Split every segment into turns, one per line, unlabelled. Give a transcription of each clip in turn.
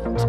Ladies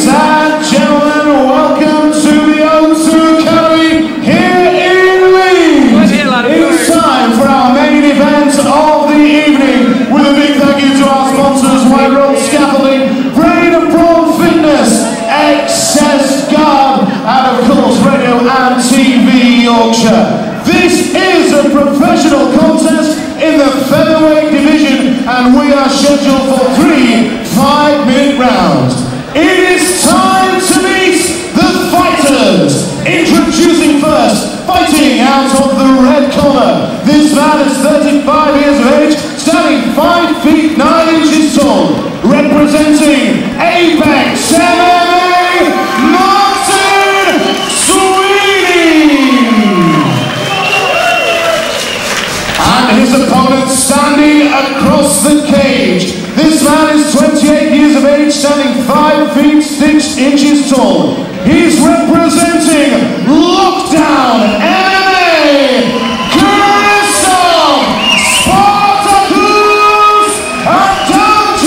and gentlemen, welcome to the O2 Academy here in Leeds. It's time for our main event of the evening, with a big thank you to our sponsors, White Road Scaffolding, Brain and Brawn Fitness, Excess Guard, and of course Radio and TV Yorkshire. This is a professional contest in the featherweight division, and we are scheduled for 3 5-minute rounds. It is time to meet the fighters. Introducing first, fighting out of the red corner. This man is 35 years of age, standing 5 feet 9 inches tall, representing Apex MMA, Martin Sweeney. And his opponent standing across the cage. This man is 28 years of age, standing 5 feet 6 inches tall. He's representing Lockdown MMA, KRZYSIEK ADAMCZYK.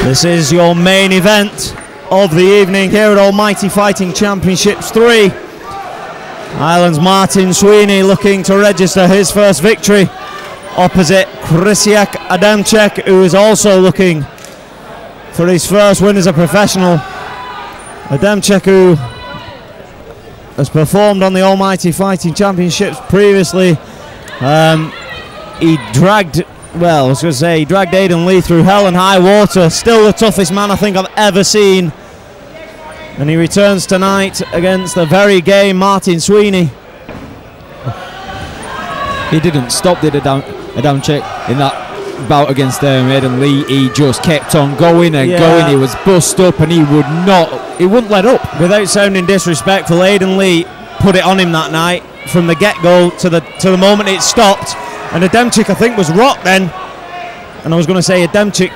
This is your main event of the evening here at Almighty Fighting Championships 3. Ireland's Martin Sweeney looking to register his first victory opposite KRZYSIEK ADAMCZYK, who is also looking for his first win as a professional. ADAMCZYK, who has performed on the Almighty Fighting Championships previously, he dragged Aidan Lee through hell and high water. Still the toughest man I think I've ever seen. And he returns tonight against the very game Martin Sweeney.
He didn't stop, did ADAMCZYK in that bout against Aidan Lee. He just kept on going and going. He was bust up and he wouldn't let up.
Without sounding disrespectful, Aidan Lee put it on him that night from the get-go to the moment it stopped. And ADAMCZYK, I think, was rocked then. And I was going to say ADAMCZYK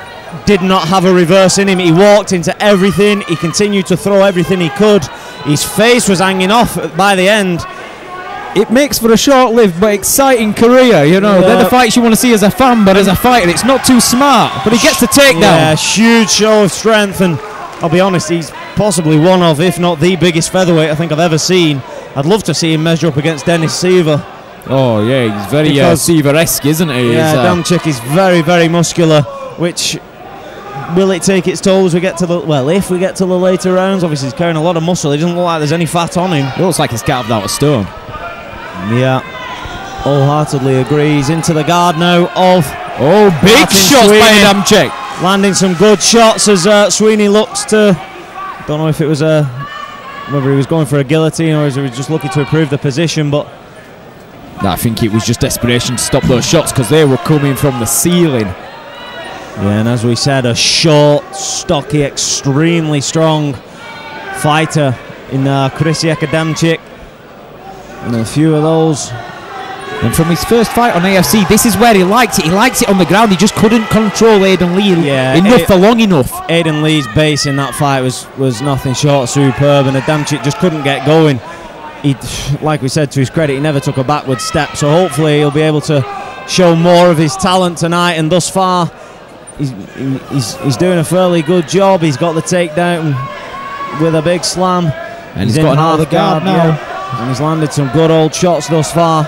did not have a reverse in him. He walked into everything. He continued to throw everything he could. His face was hanging off by the end.
It makes for a short-lived but exciting career, you know. They're the fights you want to see as a fan, but as a fighter, it's not too smart. But he gets the takedown.
Yeah, huge show of strength, and I'll be honest, he's possibly one of, if not the biggest featherweight I think I've ever seen. I'd love to see him measure up against Dennis Seaver.
Oh yeah, he's very Seaver-esque, isn't he?
Yeah, ADAMCZYK is very, very muscular, which... Will it take its toll as we get to the... Well, if we get to the later rounds, obviously he's carrying a lot of muscle. It doesn't look like there's any fat on him.
It looks like he's carved out of stone.
Yeah, wholeheartedly agrees. Into the guard now of...
Oh, big
Martin
shots
Sweeney.
by ADAMCZYK.
Landing some good shots as Sweeney looks to... Don't know if it was whether he was going for a guillotine or if he was just looking to improve the position, but...
I think it was just desperation to stop those shots because they were coming from the ceiling.
Yeah, and as we said, a short, stocky, extremely strong fighter in KRZYSIEK ADAMCZYK. And a few of those.
And from his first fight on AFC, this is where he liked it. He liked it on the ground. He just couldn't control Aidan Lee enough for long enough.
Aidan Lee's base in that fight was nothing short of superb, and ADAMCZYK just couldn't get going. He, like we said, to his credit, he never took a backward step. So hopefully he'll be able to show more of his talent tonight. And thus far, he's doing a fairly good job. He's got the takedown with a big slam,
and he's got another guard now.
And he's landed some good old shots thus far.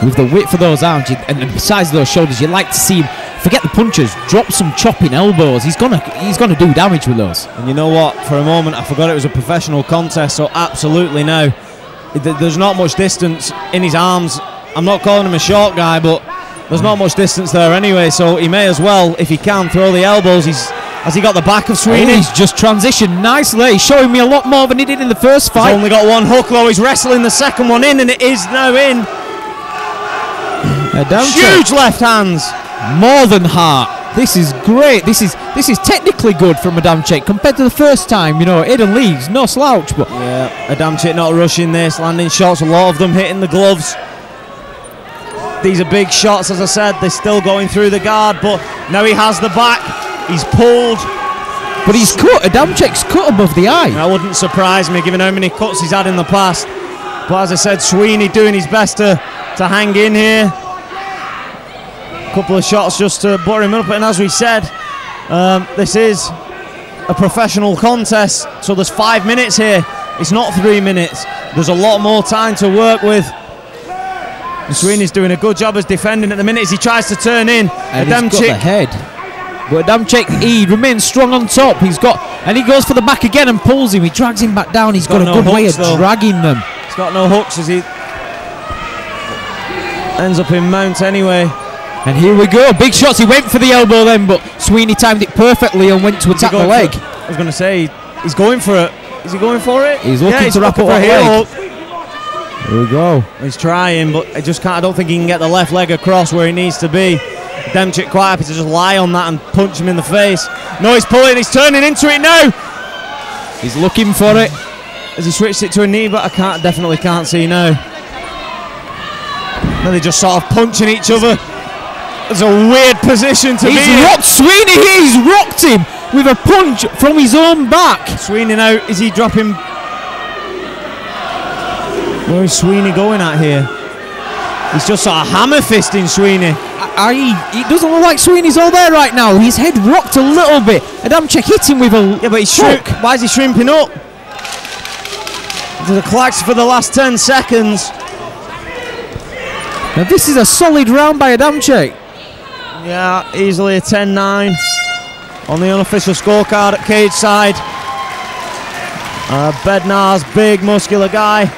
With the width of those arms and the size of those shoulders, you like to see him, forget the punches, drop some chopping elbows. He's gonna do damage with those.
And you know what? For a moment, I forgot it was a professional contest. So absolutely now, there's not much distance in his arms. I'm not calling him a short guy, but there's not much distance there anyway. So he may as well, if he can, throw the elbows. Has he got the back of Sweeney?
Oh, he's just transitioned nicely. He's showing me a lot more than he did in the first fight.
He's only got one hook though. He's wrestling the second one in, and it is now in. Huge left hands.
More than heart. This is great. This is technically good from ADAMCZYK compared to the first time. You know, Aidan Leeds, no slouch, but
yeah, ADAMCZYK not rushing this, landing shots. A lot of them hitting the gloves. These are big shots, as I said. They're still going through the guard, but now he has the back. He's pulled.
But he's cut. Adamczyk's cut above the eye.
That wouldn't surprise me, given how many cuts he's had in the past. But as I said, Sweeney doing his best to hang in here. A couple of shots just to butter him up. And as we said, this is a professional contest, so there's 5 minutes here. It's not 3 minutes. There's a lot more time to work with. And Sweeney's doing a good job as defending at the minute as he tries to turn in.
And he's got the head. But Adamczyk, he remains strong on top. And he goes for the back again and pulls him. He drags him back down. He's got a good way of dragging them.
He's got no hooks as he ends up in mount anyway.
And here we go. Big shots. He went for the elbow then, but Sweeney timed it perfectly and went to attack the leg.
I was going to say, he's going for it. Is he going for it?
He's looking to wrap up a leg. Here we go.
He's trying, but I just can't. I don't think he can get the left leg across where he needs to be. Adamczyk quite happy to just lie on that and punch him in the face. No, he's pulling. He's turning into it now.
He's looking for it.
Has he switched it to a knee? But I definitely can't see now. No, they're just sort of punching each other. It's a weird position to be in.
He's rocked Sweeney here. He's rocked him with a punch from his own back.
Sweeney now, is he dropping? Where is Sweeney going at here? He's just sort of hammer fisting Sweeney.
It doesn't look like Sweeney's all there right now. His head rocked a little bit. Adamczyk hit him with a...
Yeah, but he's why is he shrimping up? To the collapse for the last 10 seconds.
Now this is a solid round by Adamczyk.
Yeah, easily a 10-9 on the unofficial scorecard at cage side. Bednar's big, muscular guy.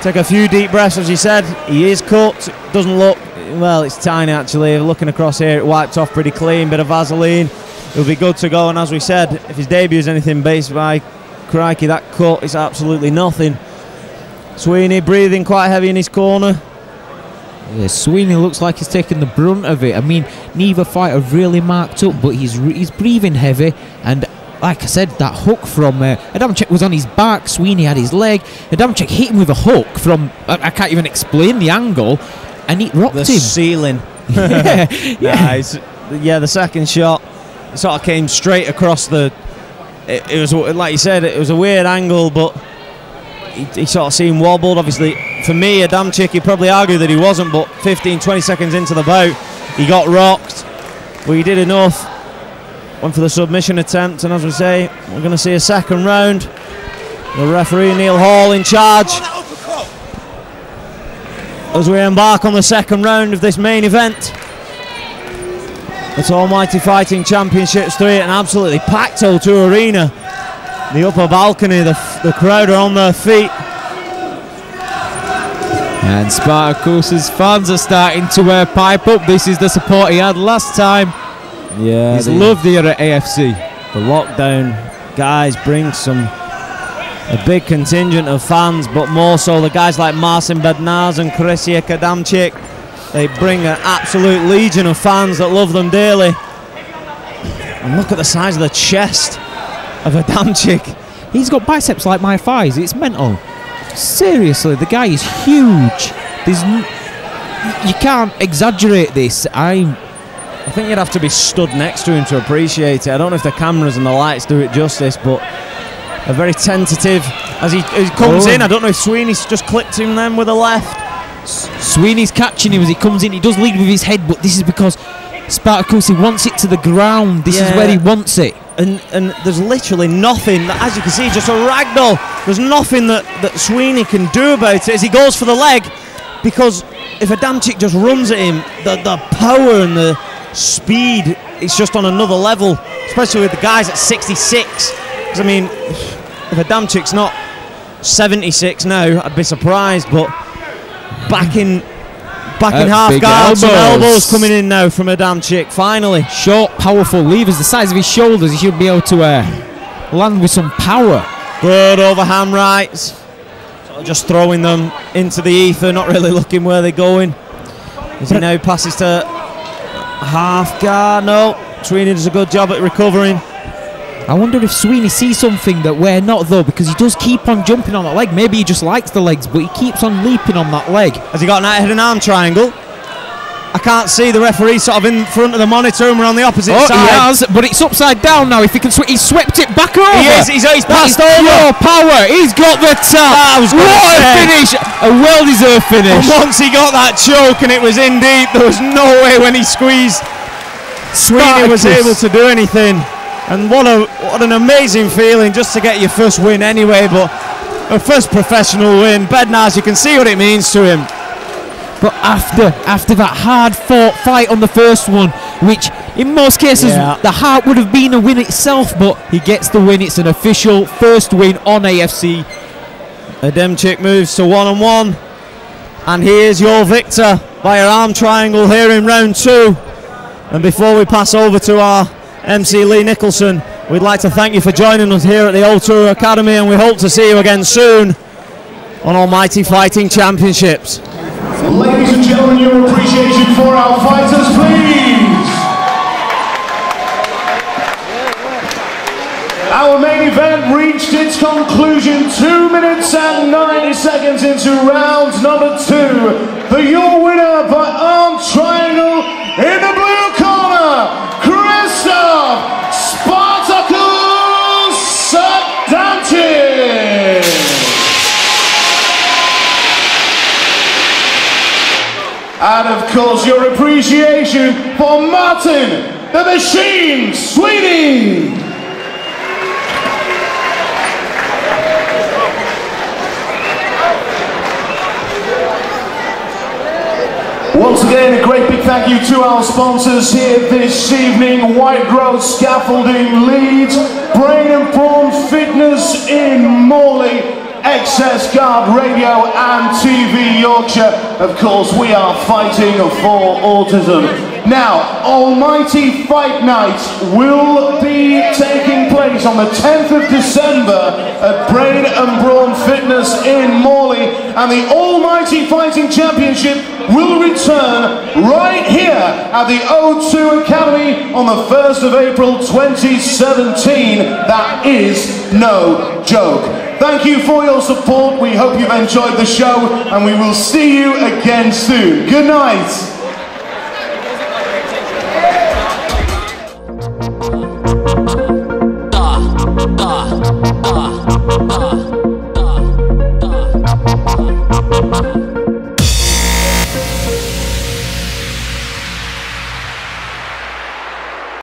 Take a few deep breaths, as he said. He is cut. Doesn't look... Well, it's tiny, actually. Looking across here, it wiped off pretty clean. Bit of Vaseline. He'll be good to go. And as we said, if his debut is anything based by crikey, that cut is absolutely nothing. Sweeney breathing quite heavy in his corner.
Yeah, Sweeney looks like he's taking the brunt of it. I mean, neither fighter really marked up, but he's breathing heavy. And like I said, that hook from Adamczyk was on his back. Sweeney had his leg. Adamczyk hit him with a hook from... I can't even explain the angle. And it rocked him.
The ceiling. Yeah, the second shot sort of came straight across the... It was, like you said, it was a weird angle, but he sort of seemed wobbled. Obviously, for me, Adamczyk, he'd probably argue that he wasn't, but 15, 20 seconds into the bout, he got rocked. But he did enough. Went for the submission attempt, and as we say, we're going to see a second round. The referee, Neil Hall, in charge as we embark on the second round of this main event. It's Almighty Fighting Championships 3 at an absolutely packed O2 Arena. The upper balcony, the crowd are on their feet.
And Spartacus's fans are starting to pipe up. This is the support he had last time.
Yeah,
he's loved here at AFC.
The lockdown guys bring a big contingent of fans, but more so the guys like Marcin Bednarz and KRZYSIEK Adamczyk. They bring an absolute legion of fans that love them dearly. And look at the size of the chest of Adamczyk.
He's got biceps like my thighs. It's mental. Seriously, the guy is huge. You can't exaggerate this. I
think you'd have to be stood next to him to appreciate it. I don't know if the cameras and the lights do it justice, but a very tentative as he comes in. I don't know if Sweeney's just clipped him then with a left.
Sweeney's catching him as he comes in. He does lead with his head, but this is because Spartacus, he wants it to the ground. This is where he wants it.
And there's literally nothing, as you can see, just a ragdoll. There's nothing that Sweeney can do about it as he goes for the leg, because if Adamczyk just runs at him, the power and the speed, it's just on another level, especially with the guys at 66. Because, I mean, if Adamczyk's not 76 now, I'd be surprised, but back in half guard, some elbows coming in now from Adamczyk, finally.
Short, powerful levers the size of his shoulders. He should be able to land with some power.
Good overhand rights. Sort of just throwing them into the ether, not really looking where they're going. As he now passes to half guard. No, Sweeney does a good job at recovering.
I wonder if Sweeney sees something that we're not, though, because he does keep on jumping on that leg. Maybe he just likes the legs, but he keeps on leaping on that leg.
Has he got an head and arm triangle? I can't see the referee sort of in front of the monitor, and we're on the opposite side.
He has, but it's upside down now. If he can, he's swept it back over.
He is. He's passed over.
Pure power. He's got the tap. What a finish! A well-deserved finish.
And once he got that choke, and it was in deep, there was no way when he squeezed, Sweeney was able to do anything. And what an amazing feeling just to get your first win anyway, but a first professional win. Bednarz, you can see what it means to him.
But after that hard-fought fight on the first one, which in most cases the heart would have been a win itself, but he gets the win. It's an official first win on AFC.
Adamczyk moves to 1-on-1, and he is your victor by an arm triangle here in round 2. And before we pass over to our MC Lee Nicholson, we'd like to thank you for joining us here at the O2 Academy, and we hope to see you again soon on Almighty Fighting Championships.
Ladies and gentlemen, your appreciation for our fighters, please. Our main event reached its conclusion 2 minutes and 90 seconds into round number 2. Your winner by arm triangle in the blue corner, Krzysztof Spartacus Adamczyk. And of course, your appreciation for Martin the Machine Sweeney. Once again, a great big thank you to our sponsors here this evening: White Grove Scaffolding Leeds, Brain and Brawn Fitness in Morley, Excess Guard Radio and TV Yorkshire. Of course, we are fighting for autism. Now, Almighty Fight Night will be taking place on the 10th of December at Brain and Brawn Fitness in Morley, and the Almighty Fighting Championship will return right here at the O2 Academy on the 1st of April 2017. That is no joke. Thank you for your support. We hope you've enjoyed the show, and we will see you again soon. Good night.